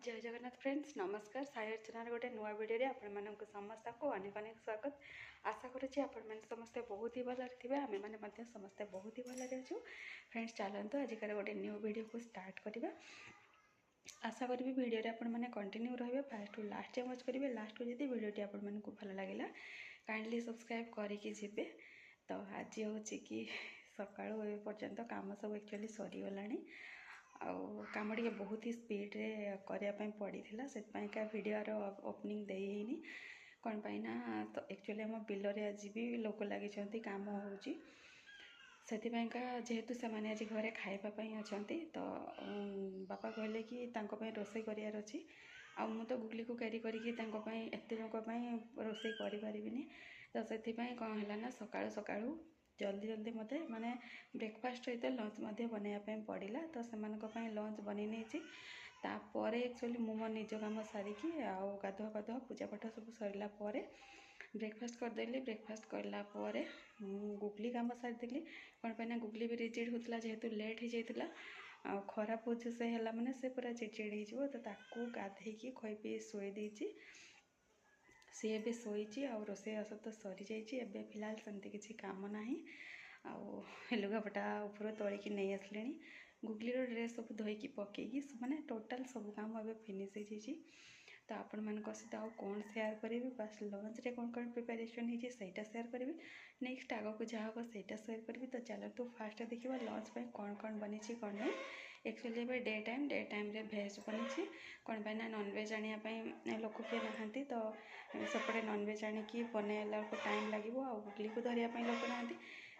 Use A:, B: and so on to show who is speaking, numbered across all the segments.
A: जय जगन्नाथ फ्रेंड्स नमस्कार साई अर्चना गोटे नुआ वीडियो आपण समस्त को अनेक अनेक स्वागत आशा करुँचे आपण समस्ते बहुत ही भलरे थे आम मैंने समस्ते बहुत ही भलरे अच्छु फ्रेंड्स चलते आजिकार गोटे न्यू वीडियो को स्टार्ट करवा आशा करी वीडियो आपने कंटिन्यू रही fast to last time watch करेंगे लास्ट को जी वीडियो आपको भल लगे काइंडली सब्सक्राइब करके जी तो आज हूँ कि सका पर्यंत कम सब एक्चुअली सरीगला आम टे बहुत ही स्पीड रे करने पड़ा से वीडियोर ओपनिंग देनी कौन पाइना तो एक्चुअली आम बिलरे आज भी लोक लगी काम हो जेहेतु से मैंने आज घरे खावाई अच्छा तो बापा कहले कि रोषे करार अच्छी आ मु तो गुगली को कैरी करके एत जन रोषे करें तो से कौन है ना सका सका जल्दी जल्दी मत माने ब्रेकफास्ट सहित लंच बनवाई पड़ा तो से लंच बन तापर एक्चुअली मु मो निज कम सारिकी गाधुआ पाधुआ पूजा पाठ सब सरला ब्रेकफास्ट करदेली ब्रेकफास्ट कलापर गुगली कम सारीदेली कौन पाइना गुगली भी रिजिड होता जेहेतु लेट हो जाता खराब हो से है मैंने से पूरा चिड़चिड़ हो तो ताकू गाधे खुई पी शोदी सी भी शोची आ रोषे आस तो सरी जाइए फिलहाल सेमती किसी काम ना लुगापटा ऊपर तोलिकी नहीं आसले गुगली ड्रेस सब धोईकी पकईकी मैंने टोटाल सब काम अब फिनिश हो तो आपण मान सहित आउ कौन सेयार करी बस लंच रे कौन कौन प्रिपेरेसन होती सेयार करी नेक्स्ट आग को जहाँ हम से सेयार करी तो चलते फास्ट देखा लंच पे कौन कौन बनी कौन नहीं एक्चुअली ए डे टाइम रे भेज बनी कौन पाइना नॉनवेज आने लोक किए नहांती तो सेपटे नॉनवेज आनिकी बनैला को टाइम लगे आ गुगली को धरिया लोक ना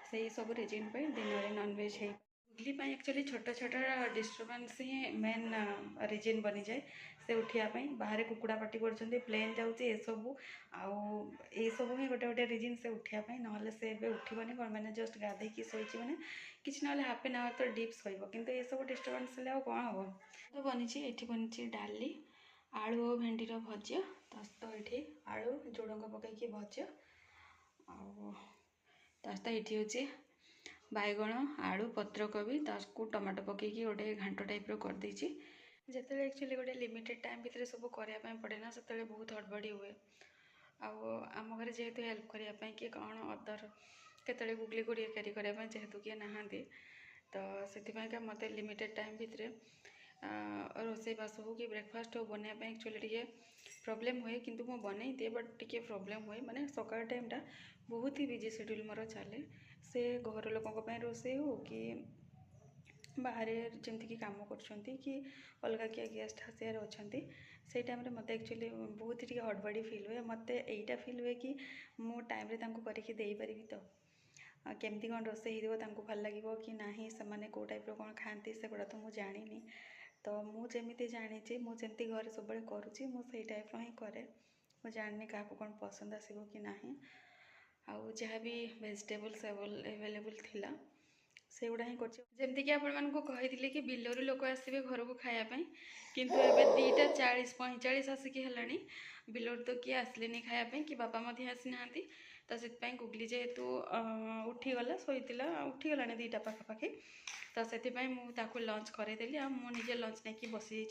A: से सब रिजन पे दिन में नॉनवेज है गुगली एक्चुअली छोट छोट डिस्टर्बेंस ही मेन रिजन बनी जाए से उठापी बाहर कुकुड़ा पार्टी कर प्लेन जाऊँगी सब आई सब ही गोटे गोटे रिजन से उठापी ना से उठबनी कौन मैंने जस्ट गाधे शोची मैंने किसी ना हाफ एन आवर तो डीप शोब कितु ये सब डिस्टर्बेंस है कौन हम तो बनी ये बनी डाली आलू और भेंडीर भजा तो ये आलू झुड़ंग पकईकी भजा ये हूँ बैगण आलू पत्रकोबी ताकू टमाटो पकईकी गोटे घांट टाइप करदे जिते एक्चुअली गोटे लिमिटेड टाइम भितर सब करने पड़े ना से बहुत हड़बड़ी हुए आम घर जेहेतु हेल्प करने कि कौन अदर केतले गुगली को कैरी करने जेहेतु किए नहांती तो से मत लिमिटेड टाइम भितर रोषे बास हो कि ब्रेकफास्ट हो बनवाई एक्चुअली टे प्रॉब्लम हुए किंतु मु बनई दिए बट टे प्रॉब्लम हुए माने सकाळ टाइमटा बहुत ही बिजी शेड्यूल मोर चले से घर लोकों रोषे हो कि बाहर जमती कि कम कर कि अलग किए गेस्ट आसार अच्छा से टाइम मत एक्चुअली बहुत ही हड़बड़ी फिल हुए मत यहीटा फिल हुए कि मु टाइम करके देपारि तो केमती कौन रोषे हो भल लगे कि ना से कौ टाइप कौन खाती से गुड़ा तो मुझे जानी तो मुझे जानी मुझे घर सब करुँची मुझे टाइप ही कै मुझे जानी क्या कौन पसंद आसो कि ना आउ जहाँ भी वेजिटेबल्स एवेलेबल थिला से गुड़ा ही करमती कि आपड़ी कि बिलर लोक आसवे घर को खायापी किंतु एबे 2:40-45 आसिकी है बिलर तो किए आसले खायापी कि बापा आसी ना तो से गुगली जेहेतु उठीगला शोला उठीगला 2टा पाखापाखि तो से मुझे लंच करदेली मुझे लंच नहीं बसी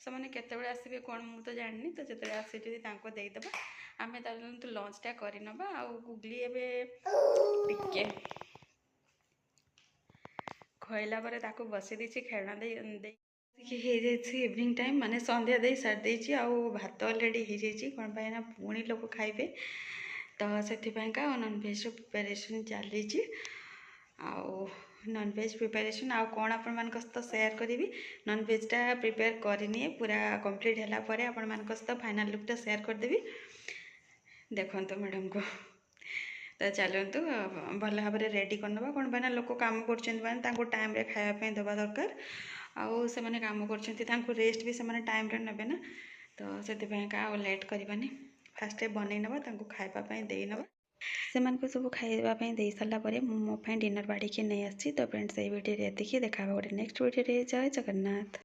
A: से केतबे आसवे कौन मु तो जानी तो जो आसे देदेबा आम तो लंचटा करनबा आ गुगली एवं खइला बसी दी खेलना दे इवनिंग टाइम माने संध्या दे सारी भात अलरेडी हो जाए कौन पाइना पुणी लोक खाइबे तो से नॉनवेज प्रिपेरेसन चली नॉनवेज प्रिपेरेसन आउ कौन आपण मान सहित सेयार करी नॉनवेजटा प्रिपेयर करनी पूरा कंप्लीट है आपण मान सहित फाइनल लुकटा सेयार करदेवी देखो मैडम को तो चलतु भल भाव में रेडी करनबा कौन पाइना लोक काम कर टाइम रे खायापी देवा दरकार आउ से मैंने काम कर रेस्ट भी से टाइम रे नेबे ना तो से लेट करवानी फास्ट बनई नवा खावाई देनवा से सब खावाई दे सारापर मो डिनर बाड़ी नहीं आसी तो फ्रेंड्स ये वीडियो देखा गोटे नेक्स्ट वीडियो जय जगन्नाथ।